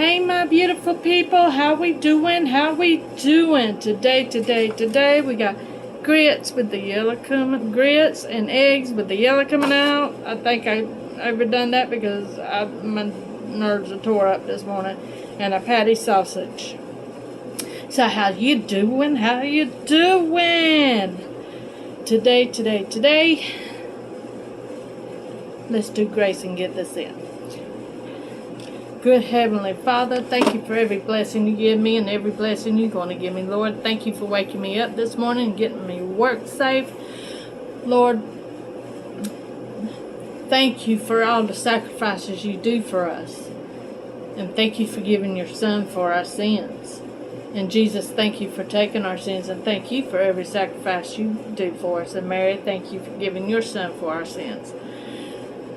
Hey, my beautiful people, how we doing? How we doing? Today, we got grits with the yellow coming, grits and eggs with the yellow coming out. I think I overdone that because my nerves are tore up this morning. And a patty sausage. So how you doing? How you doing? Today, let's do grace and get this in. Good Heavenly Father, thank you for every blessing you give me and every blessing you're going to give me, Lord. Thank you for waking me up this morning and getting me work safe. Lord, thank you for all the sacrifices you do for us. And thank you for giving your Son for our sins. And Jesus, thank you for taking our sins, and thank you for every sacrifice you do for us. And Mary, thank you for giving your Son for our sins.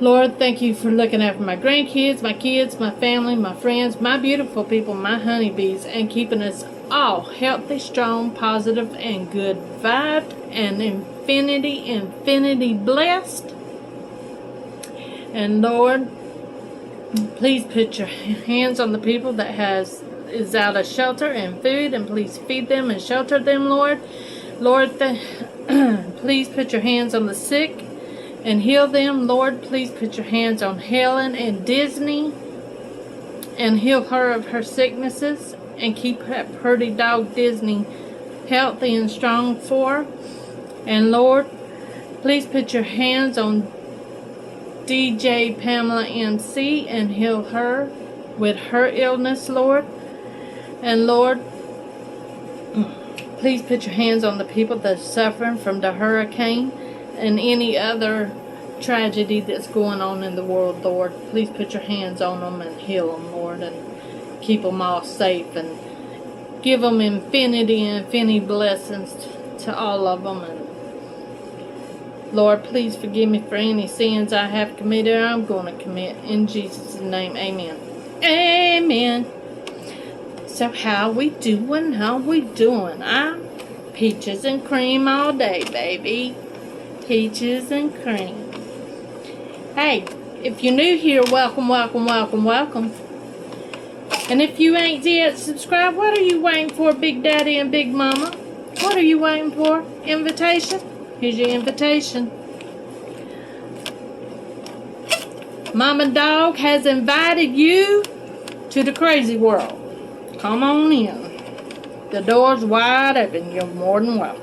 Lord, thank you for looking after my grandkids, my kids, my family, my friends, my beautiful people, my honeybees, and keeping us all healthy, strong, positive, and good vibed, and infinity blessed. And Lord, please put your hands on the people that is out of shelter and food, and please feed them and shelter them, Lord. Lord, please put your hands on the sick and heal them. Lord, please put your hands on Helen and Disney and heal her of her sicknesses, and keep that pretty dog Disney healthy and strong for her. And Lord, please put your hands on DJ Pamela MC and heal her with her illness, Lord. And Lord, please put your hands on the people that are suffering from the hurricane and any other tragedy that's going on in the world, Lord. Please put your hands on them and heal them, Lord, and keep them all safe, and give them infinity blessings to all of them. And Lord, please forgive me for any sins I have committed or I'm going to commit. In Jesus' name, amen. Amen. So how we doing? How we doing? I'm peaches and cream all day, baby. Peaches and cream. Hey, if you're new here, welcome. And if you ain't yet subscribed, what are you waiting for, Big Daddy and Big Mama? What are you waiting for? Invitation? Here's your invitation. Mama Dog has invited you to the crazy world. Come on in. The door's wide open. You're more than welcome.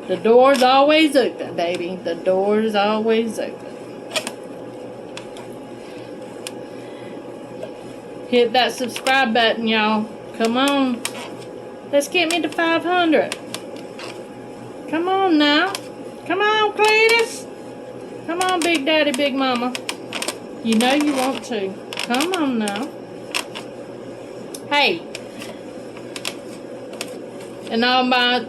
The door's always open, baby. The door's always open. Hit that subscribe button, y'all. Come on. Let's get me to 500. Come on now. Come on, Cletus. Come on, Big Daddy, Big Mama. You know you want to. Come on now. Hey. And all my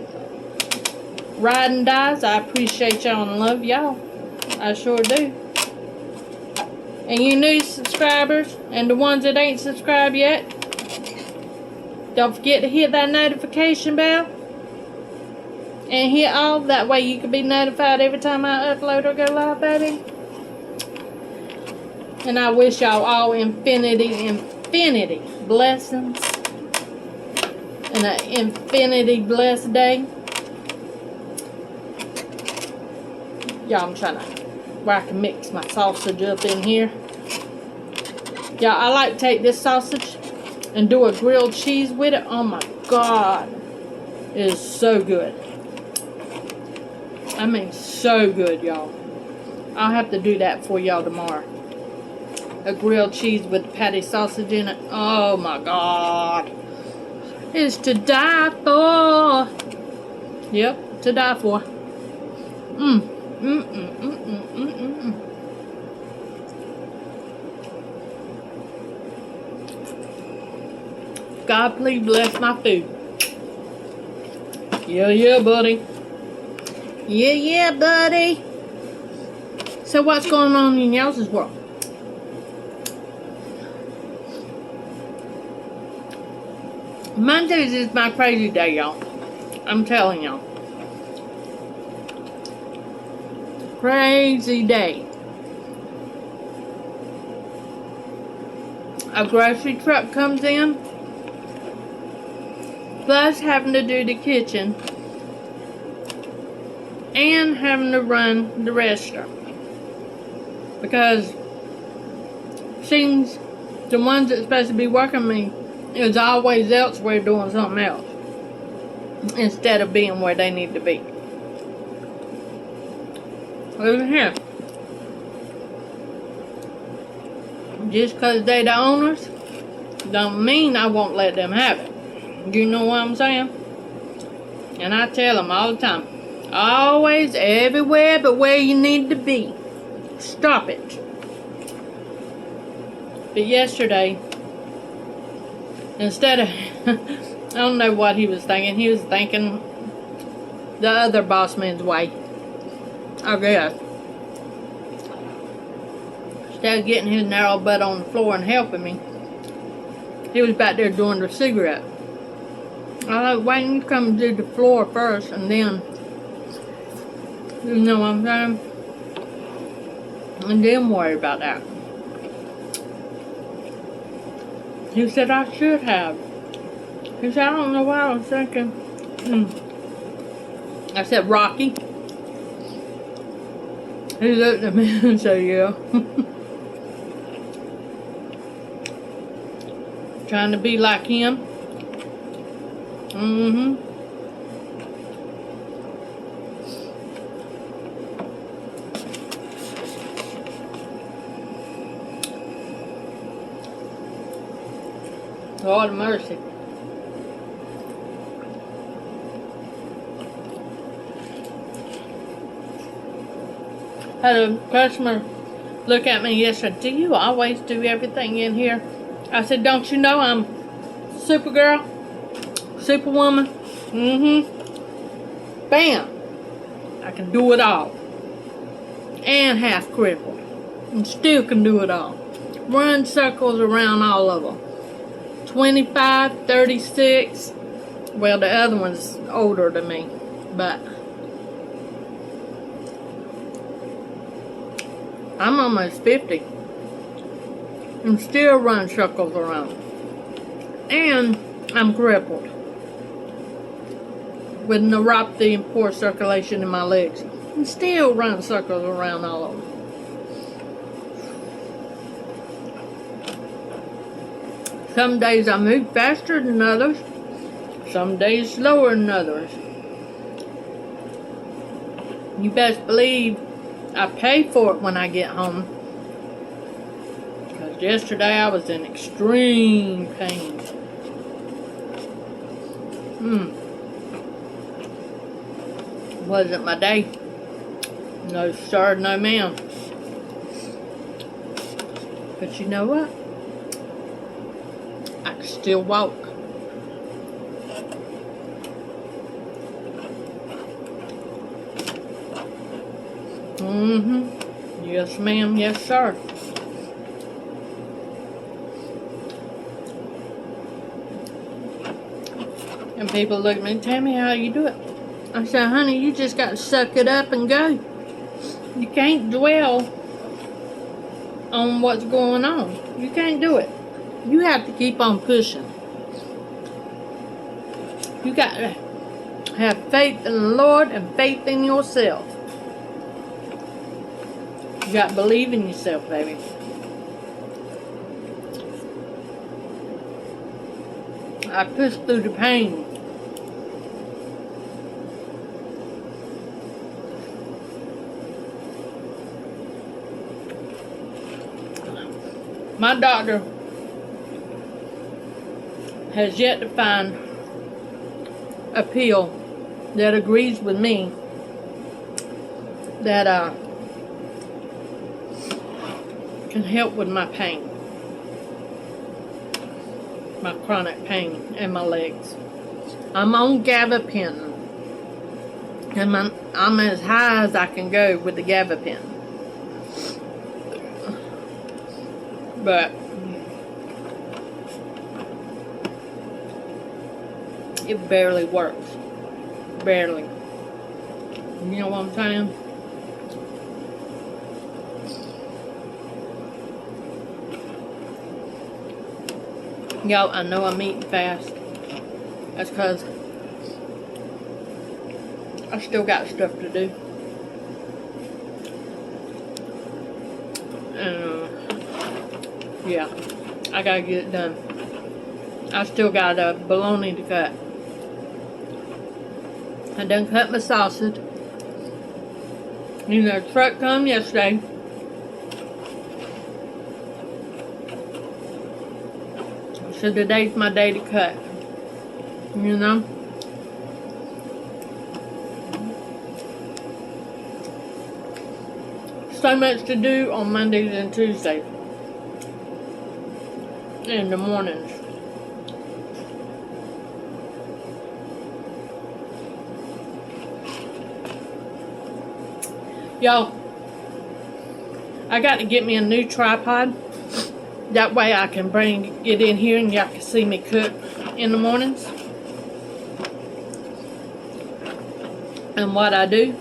ride and dies, I appreciate y'all and love y'all. I sure do. And you new subscribers, and the ones that ain't subscribed yet, don't forget to hit that notification bell. And hit all, that way you can be notified every time I upload or go live, baby. And I wish y'all all infinity blessings. And an infinity blessed day. Y'all, I'm trying to, where I can mix my sausage up in here. Y'all, I like to take this sausage and do a grilled cheese with it. Oh my God. It is so good. I mean, so good, y'all. I'll have to do that for y'all tomorrow. A grilled cheese with patty sausage in it. Oh my God. It's to die for. Yep, to die for. God, please bless my food. Yeah, buddy. Yeah, buddy. So what's going on in y'all's world? Mondays is my crazy day, y'all. I'm telling y'all. Crazy day. a grocery truck comes in, plus having to do the kitchen, and having to run the register. Because seems the ones that's supposed to be working me is always elsewhere doing something else instead of being where they need to be. Over here. Just because they the owners don't mean I won't let them have it. You know what I'm saying? And I tell them all the time, always, everywhere but where you need to be. Stop it. But yesterday, instead of, I don't know what he was thinking. He was thinking the other boss man's way, I guess. Instead of getting his narrow butt on the floor and helping me, he was back there doing the cigarette. I like, why don't you come do the floor first and then, you know what I'm saying? And then worry about that. He said I should have. He said, I don't know what I was thinking. I said, Rocky. He looked at me and said, yeah. Trying to be like him. Lord of mercy. Had a customer look at me yesterday. Do you always do everything in here? I said, don't you know I'm Supergirl? Superwoman? Bam! I can do it all. And half crippled. And still can do it all. Run circles around all of them. 25, 36. Well, the other one's older than me. But I'm almost 50. And still run circles around. And I'm crippled. With neuropathy and poor circulation in my legs. And still run circles around all of them. Some days I move faster than others. Some days slower than others. You best believe I pay for it when I get home. Because yesterday I was in extreme pain. Wasn't my day. No sir, no ma'am. But you know what? I can still walk. Yes ma'am, yes sir. And people look at me and tell me how you do it. I said, honey, you just got to suck it up and go. You can't dwell on what's going on. You can't do it. You have to keep on pushing. You got to have faith in the Lord and faith in yourself. You got to believe in yourself, baby. I pushed through the pain. My doctor has yet to find a pill that agrees with me that can help with my pain, my chronic pain in my legs. I'm on gabapentin, and I'm as high as I can go with the gabapentin. But it barely works. Barely. You know what I'm saying? Y'all, I know I'm eating fast. That's because I still got stuff to do. Yeah, I gotta get it done. I still got a bologna to cut. I done cut my sausage. You know, the truck come yesterday. So today's my day to cut. You know? So much to do on Mondays and Tuesdays. In the mornings. Y'all, I got to get me a new tripod. That way I can bring it in here and y'all can see me cook in the mornings. And what I do.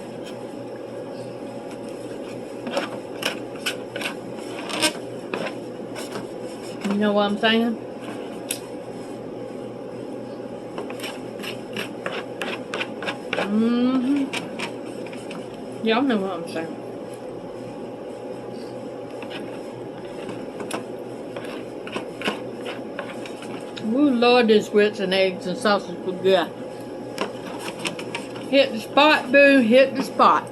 You know what I'm saying? Y'all know what I'm saying. Ooh, Lord, this grits and eggs and sausage were good. Hit the spot, boo. Hit the spot.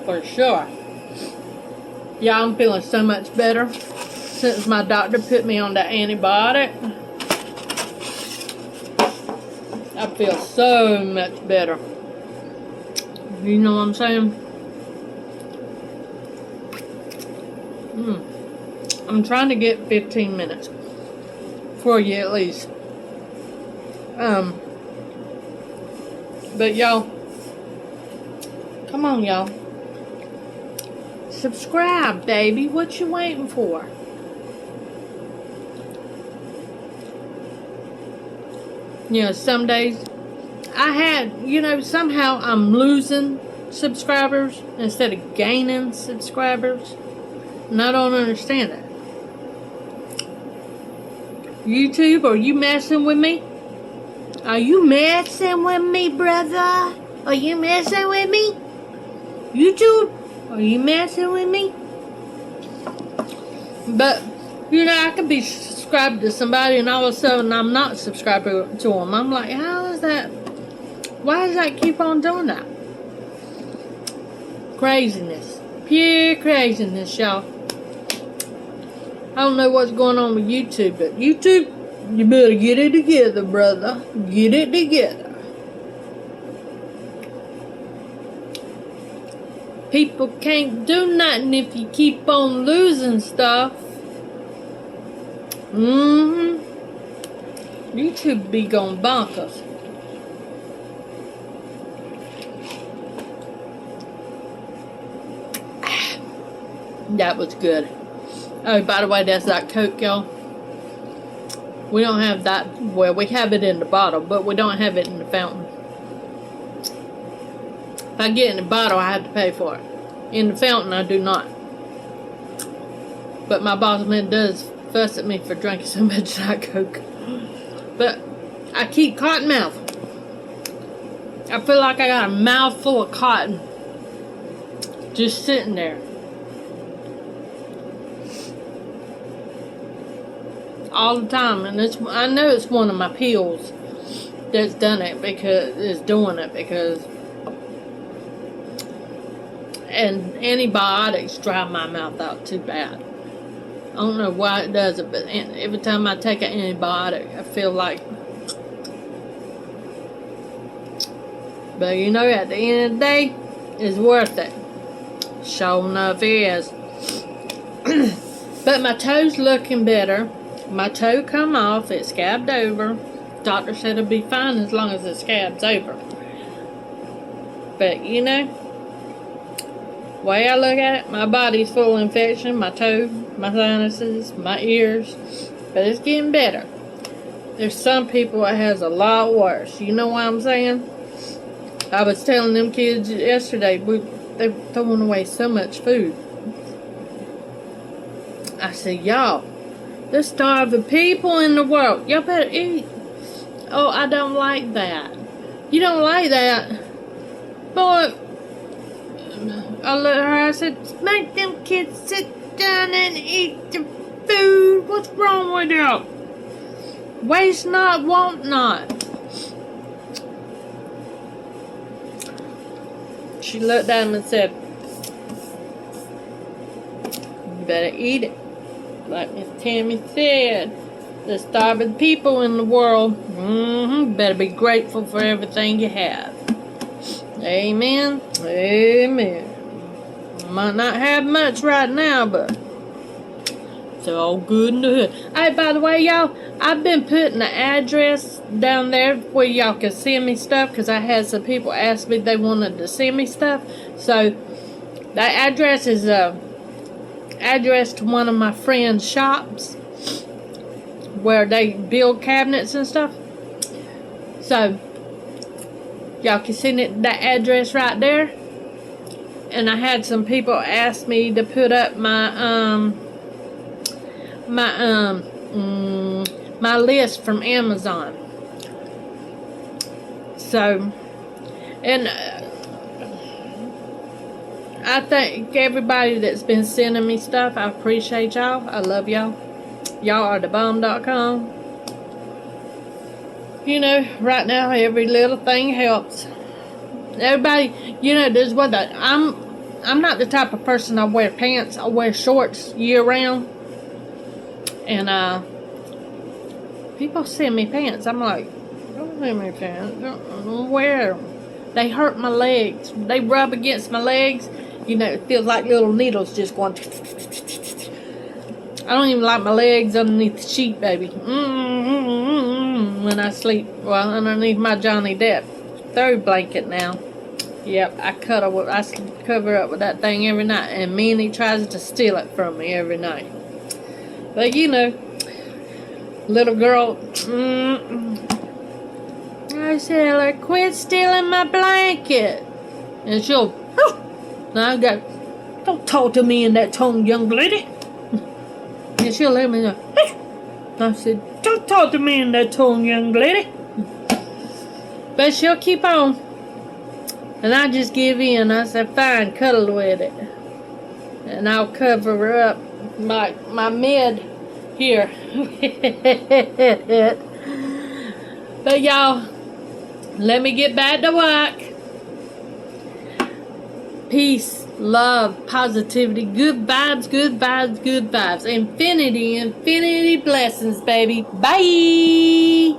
For sure. Yeah, I'm feeling so much better since my doctor put me on the antibiotic. I feel so much better. You know what I'm saying? I'm trying to get 15 minutes for you at least. But y'all, come on, y'all. Subscribe, baby. What you waiting for? You know, some days somehow I'm losing subscribers instead of gaining subscribers. And I don't understand that. YouTube, are you messing with me? Are you messing with me, brother? Are you messing with me? YouTube, are you messing with me? But, I could be subscribed to somebody and all of a sudden I'm not subscribed to them. I'm like, how is that? Why does that keep on doing that? Craziness. Pure craziness, y'all. I don't know what's going on with YouTube, but YouTube, you better get it together, brother. Get it together. People can't do nothing if you keep on losing stuff. YouTube be going bonkers. That was good. Oh, by the way, that's that Coke, y'all. We don't have that. Well, we have it in the bottle, but we don't have it in the fountain. If I get it in the bottle, I have to pay for it. In the fountain, I do not. But my boss man does fuss at me for drinking so much of that Coke. But I keep cotton mouth. I feel like I got a mouthful of cotton just sitting there. All the time, and I know it's one of my pills that's doing it because and antibiotics dry my mouth out too bad. I don't know why it does it, but every time I take an antibiotic I feel like, but at the end of the day it's worth it. Sure enough it is. But my toe's looking better. My toe come off, it scabbed over. Doctor said it'll be fine as long as it scabs over. But way I look at it, my body's full of infection, my toe, my sinuses, my ears. But it's getting better. There's some people that has a lot worse. You know what I'm saying? I was telling them kids yesterday, they're throwing away so much food. I said, y'all, there's starving people in the world. Y'all better eat. Oh, I don't like that. You don't like that? Boy, I looked at her, I said, make them kids sit down and eat the food. What's wrong with you? Waste not, want not. She looked at him and said, you better eat it. Like Miss Tammy said, there's starving people in the world. Better be grateful for everything you have. Amen. Amen. Might not have much right now, but it's all good in the hood. Hey, by the way, y'all, I've been putting the address down there where y'all can send me stuff, because I had some people ask me they wanted to send me stuff. So that address is address to one of my friends' shops where they build cabinets and stuff. So y'all can send it that address right there. And I had some people ask me to put up my my list from Amazon. So, and I thank everybody that's been sending me stuff. I appreciate y'all. I love y'all. Y'all are the bomb.com. You know, right now every little thing helps. Everybody, you know, there's what I'm not the type of person I wear pants. I wear shorts year round. And people send me pants. I'm like, don't send me pants. Don't wear them. They hurt my legs. They rub against my legs. You know, it feels like little needles just going. I don't even like my legs underneath the sheet, baby. When I sleep, well, underneath my Johnny Depp third blanket now. Yep, I cover up with that thing every night, and Minnie tries to steal it from me every night. But you know, little girl, I tell her, quit stealing my blanket, and she'll. And I go, don't talk to me in that tone, young lady. And she'll let me know. I said, don't talk to me in that tone, young lady. But she'll keep on. And I just give in. I said, fine, cuddle with it. And I'll cover her up my mid here. But y'all, let me get back to work. Peace, love, positivity, good vibes, good vibes, good vibes. Infinity, infinity blessings, baby. Bye.